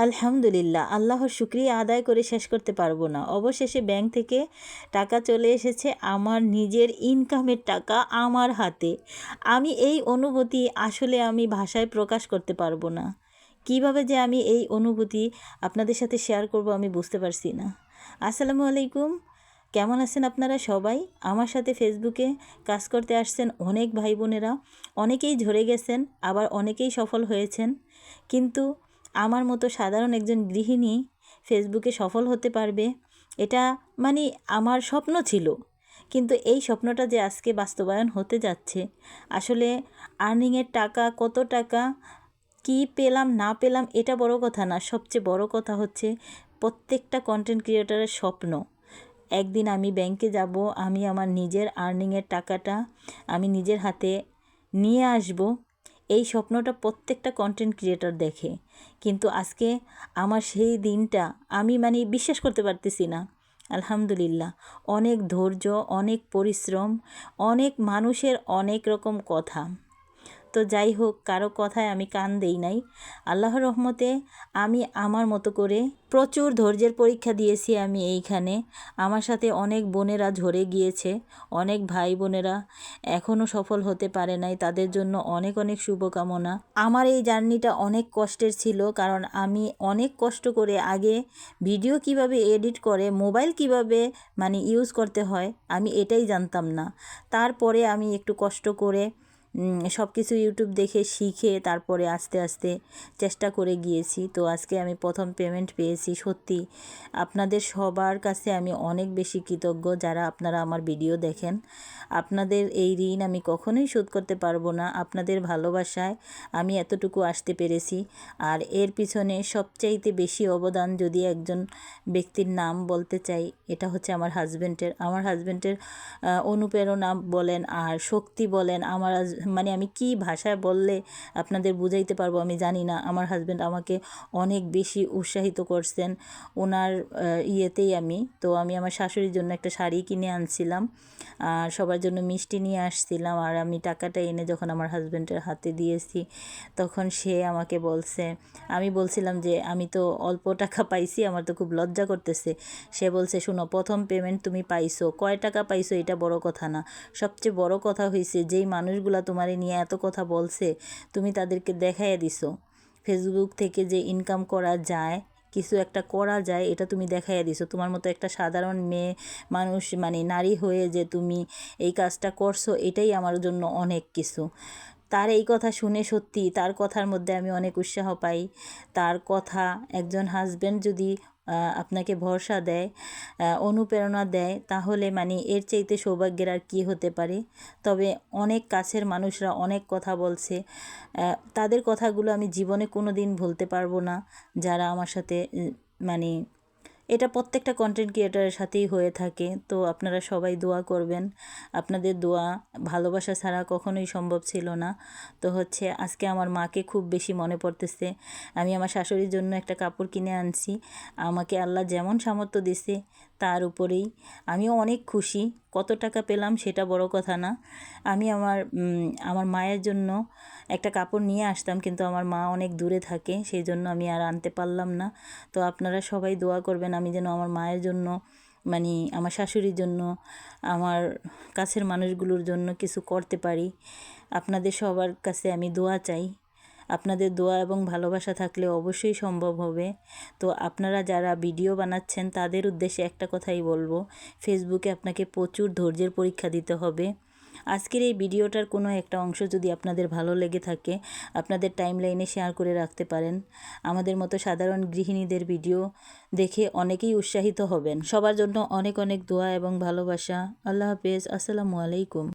আলহামদুলিল্লাহ, আল্লাহর শুকরিয়া আদায় করে শেষ করতে পারবো না। অবশেষে ব্যাংক থেকে টাকা চলে এসেছে, আমার নিজের ইনকামের টাকা আমার হাতে। আমি এই অনুভূতি আসলে আমি ভাষায় প্রকাশ করতে পারবো না। কিভাবে যে আমি এই অনুভূতি আপনাদের সাথে শেয়ার করব আমি বুঝতে পারছি না। আসসালামু আলাইকুম, কেমন আছেন আপনারা সবাই? আমার সাথে ফেসবুকে কাজ করতে আসছেন অনেক ভাই বোনেরা, অনেকেই ঝরে গেছেন, আবার অনেকেই সফল হয়েছেন। কিন্তু আমার মতো সাধারণ একজন গৃহিণী ফেসবুকে সফল হতে পারবে, এটা মানে আমার স্বপ্ন ছিল। কিন্তু এই স্বপ্নটা যে আজকে বাস্তবায়ন হতে যাচ্ছে, আসলে আর্নিংয়ের টাকা, কত টাকা কি পেলাম না পেলাম এটা বড় কথা না। সবচেয়ে বড় কথা হচ্ছে প্রত্যেকটা কন্টেন্ট ক্রিয়েটরের স্বপ্ন, একদিন আমি ব্যাংকে যাব, আমি আমার নিজের আর্নিংয়ের টাকাটা আমি নিজের হাতে নিয়ে আসব। এই স্বপ্নটা প্রত্যেকটা কন্টেন্ট ক্রিয়েটর দেখে, কিন্তু আজকে আমার সেই দিনটা আমি বিশ্বাস করতে পারতেছি না। আলহামদুলিল্লাহ, অনেক ধৈর্য, অনেক পরিশ্রম, অনেক মানুষের অনেক রকম কথা। তো যাই হোক, কারো কথায় আমি কান দেই নাই। আল্লাহর রহমতে আমি আমার মতো করে প্রচুর ধৈর্যের পরীক্ষা দিয়েছি। আমি এইখানে আমার সাথে অনেক বোনেরা ঝরে গিয়েছে, অনেক ভাই বোনেরা এখনও সফল হতে পারে নাই, তাদের জন্য অনেক অনেক শুভকামনা। আমার এই জার্নিটা অনেক কষ্টের ছিল, কারণ আমি অনেক কষ্ট করে আগে ভিডিও কিভাবে এডিট করে, মোবাইল কিভাবে ইউজ করতে হয় আমি এটাই জানতাম না। তারপরে আমি একটু কষ্ট করে সব কিছু ইউটিউব দেখে শিখে তারপরে আস্তে আস্তে চেষ্টা করে গিয়েছি। তো আজকে আমি প্রথম পেমেন্ট পেয়েছি। সত্যি আপনাদের সবার কাছে আমি অনেক বেশি কৃতজ্ঞ, যারা আপনারা আমার ভিডিও দেখেন। আপনাদের এই ঋণ আমি কখনোই শোধ করতে পারবো না। আপনাদের ভালোবাসায় আমি এতটুকু আসতে পেরেছি। আর এর পিছনে সবচাইতে বেশি অবদান যদি একজন ব্যক্তির নাম বলতে চাই, এটা হচ্ছে আমার হাজব্যান্ডের। আমার হাজব্যান্ডের অনুপ্রেরণা বলেন আর শক্তি বলেন, আমার আমি কি ভাষায় বললে আপনাদের বুঝাইতে পারবো আমি জানি না। আমার হাজব্যান্ড আমাকে অনেক বেশি উৎসাহিত করছেন ওনার ইয়েতেই। আমি আমার শাশুড়ির জন্য একটা শাড়ি কিনে আনছিলাম, আর সবার জন্য মিষ্টি নিয়ে আসছিলাম। আর আমি টাকাটা এনে যখন আমার হাজব্যান্ডের হাতে দিয়েছি, তখন সে আমাকে বলছে, আমি বলছিলাম যে আমি তো অল্প টাকা পাইছি, আমার তো খুব লজ্জা করতেছে। সে বলছে, শোনো, প্রথম পেমেন্ট তুমি পাইছো, কয় টাকা পাইছো এটা বড় কথা না, সবচেয়ে বড় কথা হয়েছে যেই মানুষগুলা তোমারে নিয়ে এত কথা বলছে তুমি তাদেরকে দেখাইয়া দিছো। ফেসবুক থেকে যে ইনকাম করা যায়, কিছু একটা করা যায়, এটা তুমি দেখাইয়া দিছো। তোমার মতো একটা সাধারণ মেয়ে মানুষ নারী হয়ে যে তুমি এই কাজটা করছো, এটাই আমার জন্য অনেক কিছু। তার এই কথা শুনে সত্যি তার কথার মধ্যে আমি অনেক উৎসাহ পাই। তার কথা, একজন হাজব্যান্ড যদি আপনাকে ভরসা দেয়, অনুপ্রেরণা দেয়, তাহলে এর চাইতে সৌভাগ্যের আর কী হতে পারে। তবে অনেক কাছের মানুষরা অনেক কথা বলছে, তাদের কথাগুলো আমি জীবনে কোনো দিন ভুলতে পারবো না। যারা আমার সাথে এটা প্রত্যেকটা কন্টেন্ট ক্রিয়েটারের সাথেই হয়ে থাকে। তো আপনারা সবাই দোয়া করবেন, আপনাদের দোয়া ভালোবাসা ছাড়া কখনোই সম্ভব ছিল না। তো আজকে আমার মাকে খুব বেশি মনে পড়তেছে। আমি আমার শাশুড়ির জন্য একটা কাপড় কিনে আনছি। আমাকে আল্লাহ যেমন সামর্থ্য দিছে তার উপরেই আমিও অনেক খুশি। কত টাকা পেলাম সেটা বড় কথা না। আমি আমার মায়ের জন্য একটা কাপড় নিয়ে আসতাম, কিন্তু আমার মা অনেক দূরে থাকে, সেই জন্য আমি আর আনতে পারলাম না। তো আপনারা সবাই দোয়া করবেন আমি যেন আমার মায়ের জন্য, আমার শাশুড়ির জন্য, আমার কাছের মানুষগুলোর জন্য কিছু করতে পারি। আপনাদের সবার কাছে আমি দোয়া চাই। আপনাদের দোয়া এবং ভালোবাসা থাকলে অবশ্যই সম্ভব হবে। তো আপনারা যারা ভিডিও বানাচ্ছেন তাদের উদ্দেশ্যে একটা কথাই বলবো, ফেসবুকে আপনাকে প্রচুর ধৈর্যের পরীক্ষা দিতে হবে। আজকের এই ভিডিওটার কোনো একটা অংশ যদি আপনাদের ভালো লেগে থাকে, আপনাদের টাইমলাইনে শেয়ার করে রাখতে পারেন। আমাদের মতো সাধারণ গৃহিণীদের ভিডিও দেখে অনেকেই উৎসাহিত হবেন। সবার জন্য অনেক অনেক দোয়া এবং ভালোবাসা। আল্লাহ হাফেজ। আসসালামু আলাইকুম।